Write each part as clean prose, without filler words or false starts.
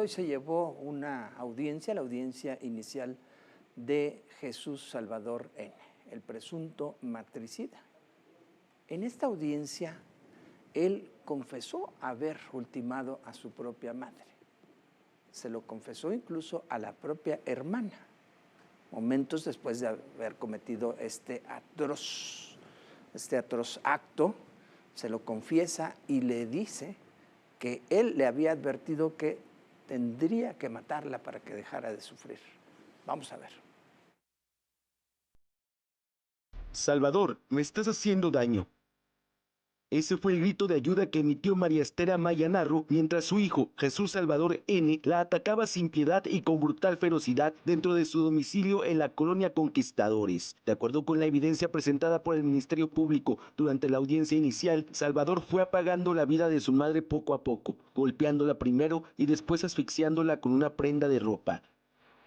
hoy se llevó una audiencia, la audiencia inicial de Jesús Salvador N., el presunto matricida. En esta audiencia, él confesó haber ultimado a su propia madre. Se lo confesó incluso a la propia hermana, momentos después de haber cometido este atroz acto. Se lo confiesa y le dice que él le había advertido que tendría que matarla para que dejara de sufrir. Vamos a ver. Salvador, me estás haciendo daño. Ese fue el grito de ayuda que emitió María Esther Amaya Narro mientras su hijo, Jesús Salvador N., la atacaba sin piedad y con brutal ferocidad dentro de su domicilio en la colonia Conquistadores. De acuerdo con la evidencia presentada por el Ministerio Público durante la audiencia inicial, Salvador fue apagando la vida de su madre poco a poco, golpeándola primero y después asfixiándola con una prenda de ropa.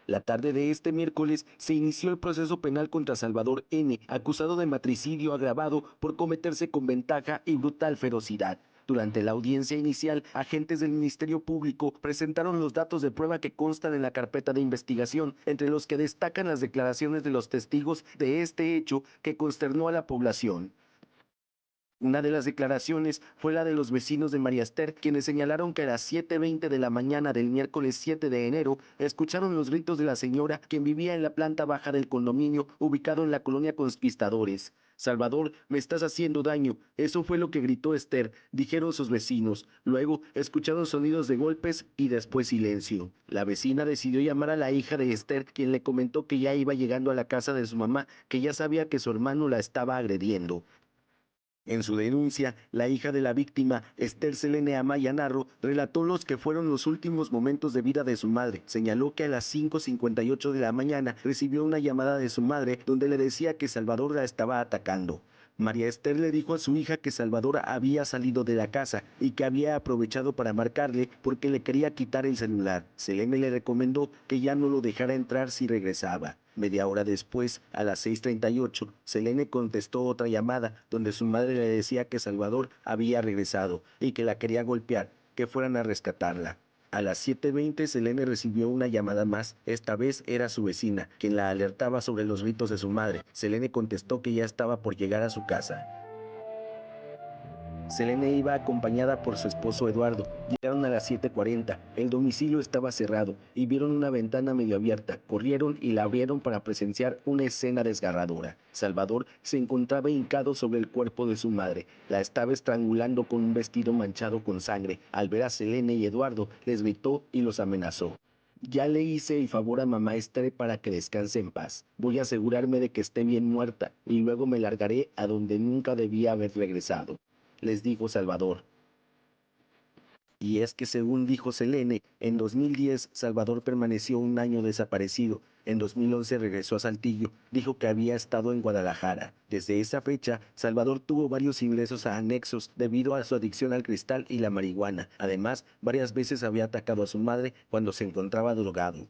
La tarde de este miércoles se inició el proceso penal contra Salvador N., acusado de matricidio agravado por cometerse con ventaja y brutal ferocidad. Durante la audiencia inicial, agentes del Ministerio Público presentaron los datos de prueba que constan en la carpeta de investigación, entre los que destacan las declaraciones de los testigos de este hecho que consternó a la población. Una de las declaraciones fue la de los vecinos de María Esther, quienes señalaron que a las 7:20 de la mañana del miércoles 7 de enero escucharon los gritos de la señora, quien vivía en la planta baja del condominio ubicado en la colonia Conquistadores. Salvador, me estás haciendo daño. Eso fue lo que gritó Esther, dijeron sus vecinos. Luego escucharon sonidos de golpes y después silencio. La vecina decidió llamar a la hija de Esther, quien le comentó que ya iba llegando a la casa de su mamá, que ya sabía que su hermano la estaba agrediendo. En su denuncia, la hija de la víctima, Esther Selene Amaya Narro, relató los que fueron los últimos momentos de vida de su madre. Señaló que a las 5:58 de la mañana recibió una llamada de su madre donde le decía que Salvador la estaba atacando. María Esther le dijo a su hija que Salvador había salido de la casa y que había aprovechado para marcarle porque le quería quitar el celular. Selene le recomendó que ya no lo dejara entrar si regresaba. Media hora después, a las 6:38, Selene contestó otra llamada donde su madre le decía que Salvador había regresado y que la quería golpear, que fueran a rescatarla. A las 7:20 Selene recibió una llamada más. Esta vez era su vecina, quien la alertaba sobre los gritos de su madre. Selene contestó que ya estaba por llegar a su casa. Selene iba acompañada por su esposo Eduardo. Llegaron a las 7:40. El domicilio estaba cerrado y vieron una ventana medio abierta. Corrieron y la abrieron para presenciar una escena desgarradora. Salvador se encontraba hincado sobre el cuerpo de su madre. La estaba estrangulando con un vestido manchado con sangre. Al ver a Selene y Eduardo, les gritó y los amenazó. Ya le hice el favor a mamá Esther para que descanse en paz. Voy a asegurarme de que esté bien muerta y luego me largaré a donde nunca debía haber regresado, les dijo Salvador. Y es que según dijo Selene, en 2010 Salvador permaneció un año desaparecido. En 2011 regresó a Saltillo. Dijo que había estado en Guadalajara. Desde esa fecha, Salvador tuvo varios ingresos a anexos debido a su adicción al cristal y la marihuana. Además, varias veces había atacado a su madre cuando se encontraba drogado.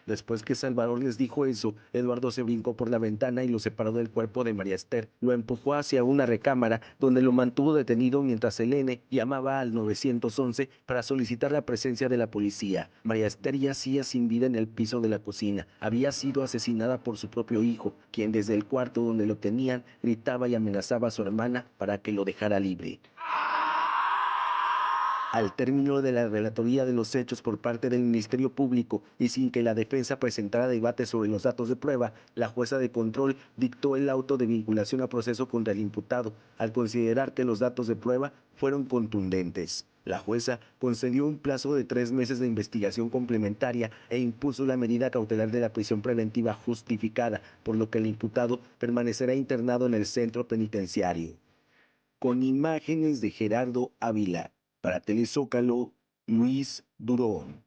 Después que Salvador les dijo eso, Eduardo se brincó por la ventana y lo separó del cuerpo de María Esther. Lo empujó hacia una recámara donde lo mantuvo detenido mientras Selene llamaba al 911 para solicitar la presencia de la policía. María Esther yacía sin vida en el piso de la cocina. Había sido asesinada por su propio hijo, quien desde el cuarto donde lo tenían gritaba y amenazaba a su hermana para que lo dejara libre. Al término de la relatoría de los hechos por parte del Ministerio Público y sin que la defensa presentara debate sobre los datos de prueba, la jueza de control dictó el auto de vinculación a proceso contra el imputado, al considerar que los datos de prueba fueron contundentes. La jueza concedió un plazo de 3 meses de investigación complementaria e impuso la medida cautelar de la prisión preventiva justificada, por lo que el imputado permanecerá internado en el centro penitenciario. Con imágenes de Gerardo Ávila. Para Telezócalo, Luis Durón.